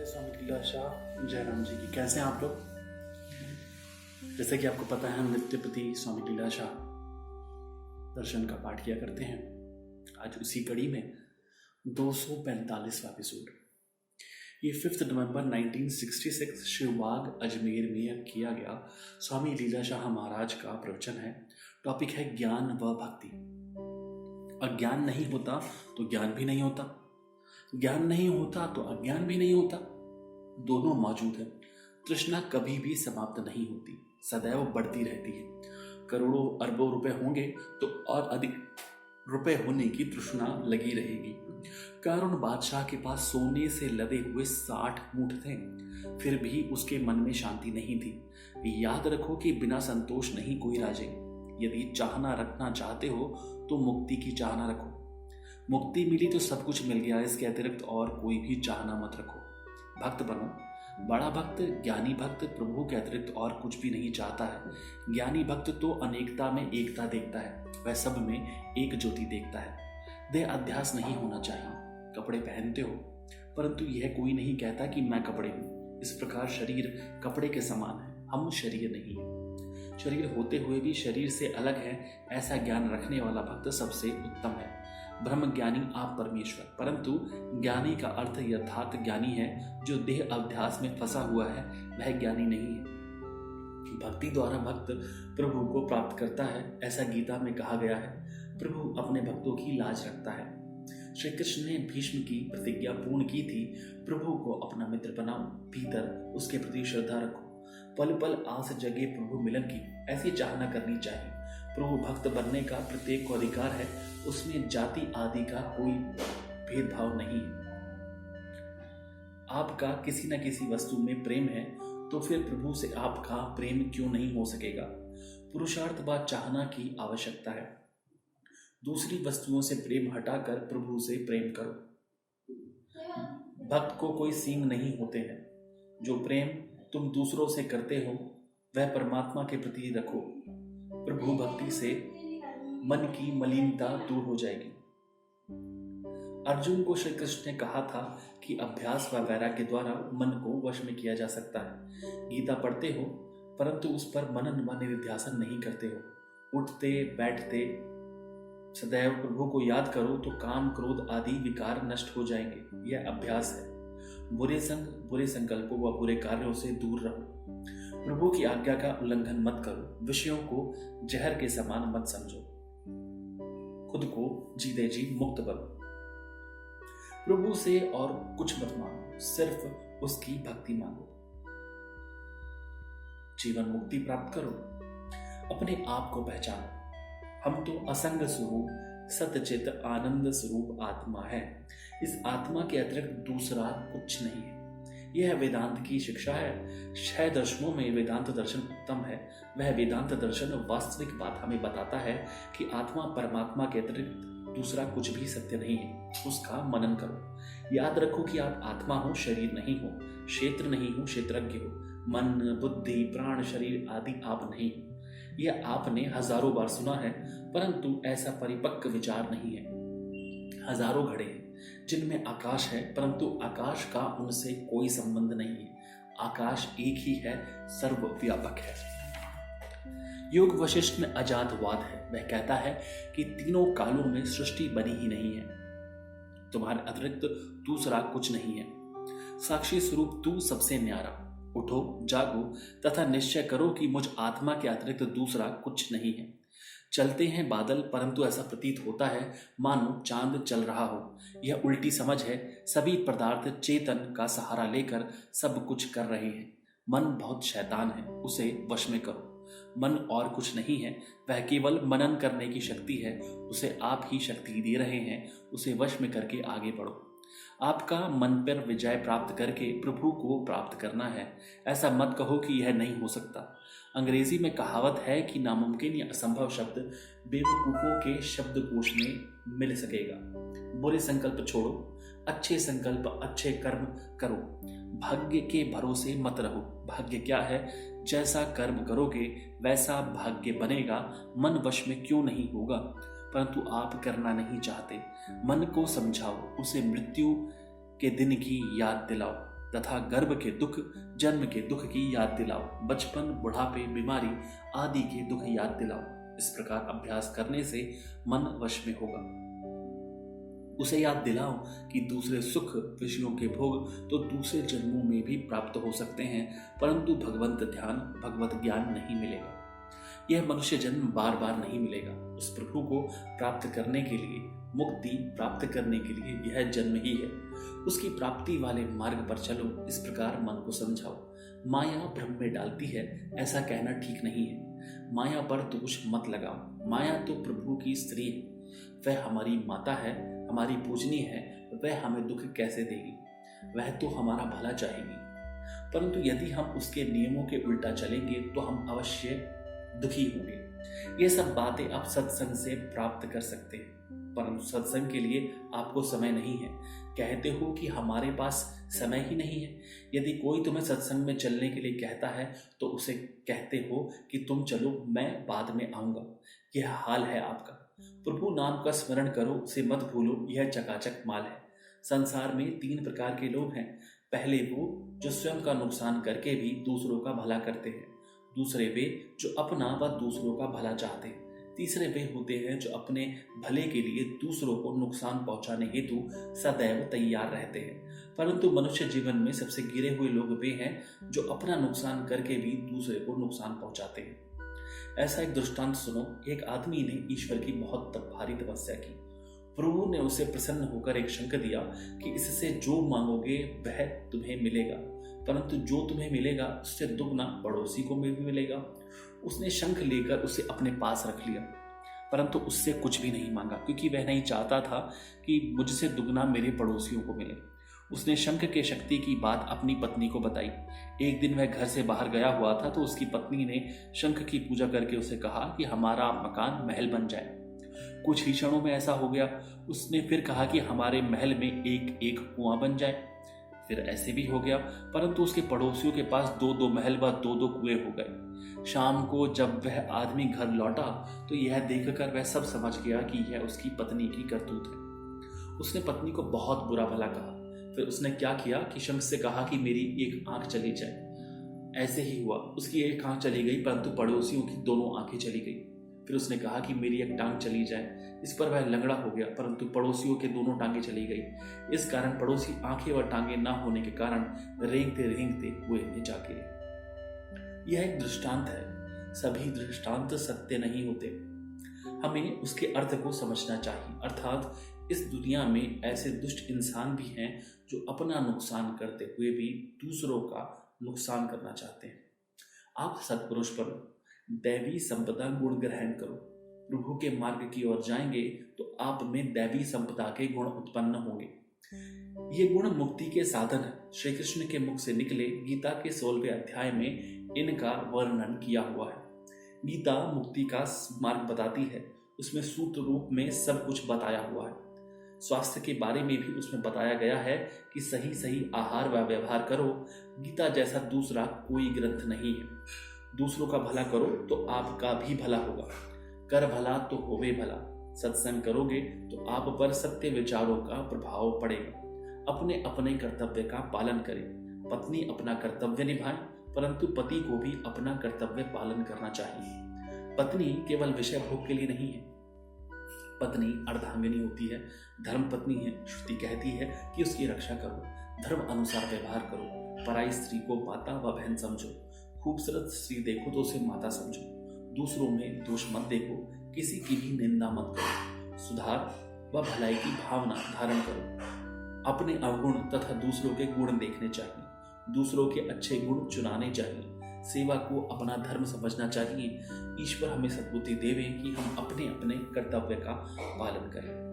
जय स्वामी लीलाशाह जय राम जी की। कैसे हैं आप लोग? जैसे कि आपको पता है, हम नित्यपति स्वामी लीलाशाह दर्शन का पाठ किया करते हैं। आज उसी कड़ी में 245वां एपिसोड, ये 5 नवंबर 1966 शिवबाग अजमेर में किया गया स्वामी लीलाशाह महाराज का प्रवचन है। टॉपिक है ज्ञान व भक्ति। अज्ञान नहीं होता तो ज्ञान भी नहीं होता, ज्ञान नहीं होता तो अज्ञान भी नहीं होता, दोनों मौजूद है। तृष्णा कभी भी समाप्त नहीं होती, सदैव बढ़ती रहती है। करोड़ों अरबों रुपए होंगे तो और अधिक रुपए होने की तृष्णा लगी रहेगी। कारून बादशाह के पास सोने से लदे हुए 60 ऊंट थे, फिर भी उसके मन में शांति नहीं थी। याद रखो कि बिना संतोष नहीं कोई राजे। यदि चाहना रखना चाहते हो तो मुक्ति की चाहना रखो। मुक्ति मिली तो सब कुछ मिल गया, इसके अतिरिक्त और कोई भी चाहना मत रखो। भक्त बनो। बड़ा भक्त, ज्ञानी भक्त प्रभु के अतिरिक्त और कुछ भी नहीं चाहता है। ज्ञानी भक्त तो अनेकता में एकता देखता है, वह सब में एक ज्योति देखता है। देह अध्यास नहीं होना चाहिए। कपड़े पहनते हो परंतु यह कोई नहीं कहता कि मैं कपड़े हूं। इस प्रकार शरीर कपड़े के समान है, हम शरीर नहीं है। शरीर होते हुए भी शरीर से अलग है, ऐसा ज्ञान रखने वाला भक्त सबसे उत्तम है। ब्रह्म ज्ञानी आप परमेश्वर, परंतु ज्ञानी का अर्थ यथार्थ ज्ञानी है। जो देह अभ्यास में फंसा हुआ है वह ज्ञानी नहीं है। भक्ति द्वारा भक्त प्रभु को प्राप्त करता है, ऐसा गीता में कहा गया है। प्रभु अपने भक्तों की लाज रखता है। श्री कृष्ण ने भीष्म की प्रतिज्ञा पूर्ण की थी, प्रभु को अपना मित्र बनाओ, भीतर उसके प्रति श्रद्धा रखो। पल पल आस जगे प्रभु मिलन की, ऐसी चाहना करनी चाहिए। प्रभु भक्त बनने का प्रत्येक को अधिकार है, उसमें जाति आदि का कोई भेदभाव नहीं है। आपका किसी न किसी वस्तु में प्रेम है तो फिर प्रभु से आपका प्रेम क्यों नहीं हो सकेगा? पुरुषार्थ व चाहना की आवश्यकता है। दूसरी वस्तुओं से प्रेम हटाकर प्रभु से प्रेम करो। भक्त को कोई सींग नहीं होते हैं। जो प्रेम तुम दूसरों से करते हो वह परमात्मा के प्रति रखो। प्रभु भक्ति से मन की मलिनता दूर हो जाएगी। अर्जुन को श्री कृष्ण ने कहा था कि अभ्यास व वैराग्य द्वारा मन को वश में किया जा सकता है। गीता पढ़ते हो परंतु उस पर मनन व निधिध्यासन नहीं करते हो। उठते बैठते सदैव प्रभु को याद करो तो काम क्रोध आदि विकार नष्ट हो जाएंगे। यह अभ्यास है। बुरे संग, बुरे संकल्पों व बुरे कार्यों से दूर रहो। प्रभु की आज्ञा का उल्लंघन मत करो। विषयों को जहर के समान मत समझो। खुद को जीते जी मुक्त बनो। प्रभु से और कुछ मत मांगो, सिर्फ उसकी भक्ति मांगो। जीवन मुक्ति प्राप्त करो। अपने आप को पहचानो। हम तो असंग स्वरूप सतचित आनंद स्वरूप आत्मा है। इस आत्मा के अतिरिक्त दूसरा कुछ नहीं है। यह वेदांत की शिक्षा है। 6 दर्शनों में वेदांत दर्शन उत्तम है। वह वेदांत दर्शन वास्तविक बात हमें बताता है कि आत्मा परमात्मा के अतिरिक्त दूसरा कुछ भी सत्य नहीं है। उसका मनन करो। याद रखो कि आप आत्मा हो, शरीर नहीं हो। क्षेत्र नहीं हो, क्षेत्रज्ञ हो। मन, बुद्धि, प्राण, शरीर आदि आप नहीं हो। यह आपने हजारों बार सुना है, परंतु ऐसा परिपक्व विचार नहीं है। हजारों घड़े हैं जिनमें आकाश है, परंतु आकाश का उनसे कोई संबंध नहीं है। आकाश एक ही है, सर्वव्यापक है। योग वशिष्ठ में अजातवाद है। वह कहता है कि तीनों कालों में सृष्टि बनी ही नहीं है। तुम्हारे अतिरिक्त दूसरा कुछ नहीं है। साक्षी स्वरूप तू सबसे न्यारा। उठो, जागो तथा निश्चय करो कि मुझ आत्मा के अतिरिक्त दूसरा कुछ नहीं है। चलते हैं बादल, परंतु ऐसा प्रतीत होता है मानो चांद चल रहा हो। यह उल्टी समझ है। सभी पदार्थ चेतन का सहारा लेकर सब कुछ कर रहे हैं। मन बहुत शैतान है, उसे वश में करो। मन और कुछ नहीं है, वह केवल मनन करने की शक्ति है। उसे आप ही शक्ति दे रहे हैं। उसे वश में करके आगे बढ़ो। आपका मन पर विजय प्राप्त करके प्रभु को प्राप्त करना है। ऐसा मत कहो कि यह नहीं हो सकता। अंग्रेजी में कहावत है कि नामुमकिन या असंभव शब्द बेवकूफों के शब्दकोश में मिल सकेगा। बुरे संकल्प छोड़ो, अच्छे संकल्प, अच्छे कर्म करो। भाग्य के भरोसे मत रहो। भाग्य क्या है? जैसा कर्म करोगे वैसा भाग्य बनेगा। मन वश में क्यों नहीं होगा? परंतु आप करना नहीं चाहते। मन को समझाओ, उसे मृत्यु के दिन की याद दिलाओ। तथा गर्भ के दुख, जन्म के दुख की याद दिलाओ, बचपन, बुढ़ापे, बीमारी आदि के दुख याद दिलाओ। इस प्रकार अभ्यास करने से मन वश में होगा। उसे याद दिलाओ कि दूसरे सुख, विषयों के भोग तो दूसरे जन्मों में भी प्राप्त हो सकते हैं, परंतु भगवंत ध्यान, भगवत ज्ञान नहीं मिलेगा। यह मनुष्य जन्म बार बार नहीं मिलेगा। उस प्रभु को प्राप्त करने के लिए, मुक्ति प्राप्त करने के लिए यह जन्म ही है। उसकी प्राप्ति वाले मार्ग पर चलो, इस प्रकार मन को समझाओ। माया भ्रम में डालती है, ऐसा कहना ठीक नहीं है। माया पर दोष मत लगाओ। माया तो प्रभु की स्त्री है, वह हमारी माता है, हमारी पूजनीय है, वह हमें दुख कैसे देगी? वह तो हमारा भला चाहेगी। परंतु यदि हम उसके नियमों के उल्टा चलेंगे तो हम अवश्य दुखी होंगे। ये सब बातें आप सत्संग से प्राप्त कर सकते हैं, परंतु सत्संग के लिए आपको समय नहीं है। कहते हो कि हमारे पास समय ही नहीं है। यदि कोई तुम्हें सत्संग में चलने के लिए कहता है तो उसे कहते हो कि तुम चलो, मैं बाद में आऊंगा। यह हाल है आपका। प्रभु नाम का स्मरण करो, उसे मत भूलो, यह चकाचक माल है। संसार में 3 प्रकार के लोग हैं। पहले वो जो स्वयं का नुकसान करके भी दूसरों का भला करते हैं। दूसरे वे जो अपना व दूसरों का भला चाहते हैं। तीसरे वे होते हैं जो अपने भले के लिए दूसरों को नुकसान पहुंचाने हेतु सदैव तैयार रहते हैं। परंतु मनुष्य जीवन में सबसे गिरे हुए लोग वे हैं जो अपना नुकसान करके भी दूसरे को नुकसान पहुंचाते हैं। ऐसा एक दृष्टांत सुनो। एक आदमी ने ईश्वर की बहुत भारी तपस्या की। प्रभु ने उसे प्रसन्न होकर एक शंख दिया कि इससे जो मांगोगे वह तुम्हें मिलेगा, परंतु जो तुम्हें मिलेगा उससे दुगना पड़ोसी को भी मिलेगा। उसने शंख लेकर उसे अपने पास रख लिया, परंतु उससे कुछ भी नहीं मांगा, क्योंकि वह नहीं चाहता था कि मुझसे दुगना मेरे पड़ोसियों को मिले। उसने शंख के शक्ति की बात अपनी पत्नी को बताई। एक दिन वह घर से बाहर गया हुआ था तो उसकी पत्नी ने शंख की पूजा करके उसे कहा कि हमारा मकान महल बन जाए। कुछ ही क्षणों में ऐसा हो गया। उसने फिर कहा कि हमारे महल में एक एक कुआं बन जाए। फिर ऐसे भी हो गया, परंतु उसके पड़ोसियों के पास 2-2 महल व 2-2 कुएं हो गए। शाम को जब वह आदमी घर लौटा तो यह देखकर वह सब समझ गया कि यह उसकी पत्नी की करतूत है। उसने पत्नी को बहुत बुरा भला कहा। फिर उसने क्या किया कि शंख से कहा कि मेरी एक आंख चली जाए। ऐसे ही हुआ, उसकी एक आंख चली गई, परंतु पड़ोसियों की दोनों आंखें चली गई। फिर उसने कहा कि मेरी एक टांग चली जाए। इस पर वह लंगड़ा हो गया, परंतु पड़ोसियों के दोनों टांगें चली गई। इस कारण पड़ोसी आंखें व टांगें ना होने के कारण रेंगते रेंगते कुएं में जा गिरे। यह एक दृष्टांत है। सभी दृष्टांत सत्य नहीं होते। हमें उसके अर्थ को समझना चाहिए। अर्थात इस दुनिया में ऐसे दुष्ट इंसान भी हैं जो अपना नुकसान करते हुए भी दूसरों का नुकसान करना चाहते हैं। आप सत्पुरुष बनो, दैवी संपदा गुण ग्रहण करो। प्रभु के मार्ग की ओर जाएंगे तो आप में दैवी संपदा के गुण उत्पन्न होंगे। ये गुण मुक्ति के साधन है। श्री कृष्ण के मुख से निकले गीता के 16वें अध्याय में इनका वर्णन किया हुआ है। गीता मुक्ति का मार्ग बताती है। उसमें सूत्र रूप में सब कुछ बताया हुआ है। स्वास्थ्य के बारे में भी उसमें बताया गया है कि सही सही आहार व व्यवहार करो। गीता जैसा दूसरा कोई ग्रंथ नहीं है। दूसरों का भला करो तो आपका भी भला होगा। कर भला तो होवे भला। सत्संग करोगे तो आप पर सत्य विचारों का प्रभाव पड़ेगा। अपने अपने कर्तव्य का पालन करें। पत्नी अपना कर्तव्य निभाए, परंतु पति को भी अपना कर्तव्य पालन करना चाहिए। पत्नी केवल विषय भोग के लिए नहीं है। पत्नी अर्धांगिनी होती है, धर्म पत्नी है। श्रुति कहती है कि उसकी रक्षा करो, धर्म अनुसार व्यवहार करो। पराई स्त्री को माता व बहन समझो। खूबसूरत स्त्री देखो तो उसे माता समझो। दूसरों में दोष मत देखो, किसी की भी निंदा मत करो। सुधार व भलाई की भावना धारण करो। अपने अवगुण तथा दूसरों के गुण देखने चाहिए। दूसरों के अच्छे गुण चुनाने चाहिए। सेवा को अपना धर्म समझना चाहिए। ईश्वर हमें सद्बुद्धि देवे कि हम अपने अपने कर्तव्य का पालन करें।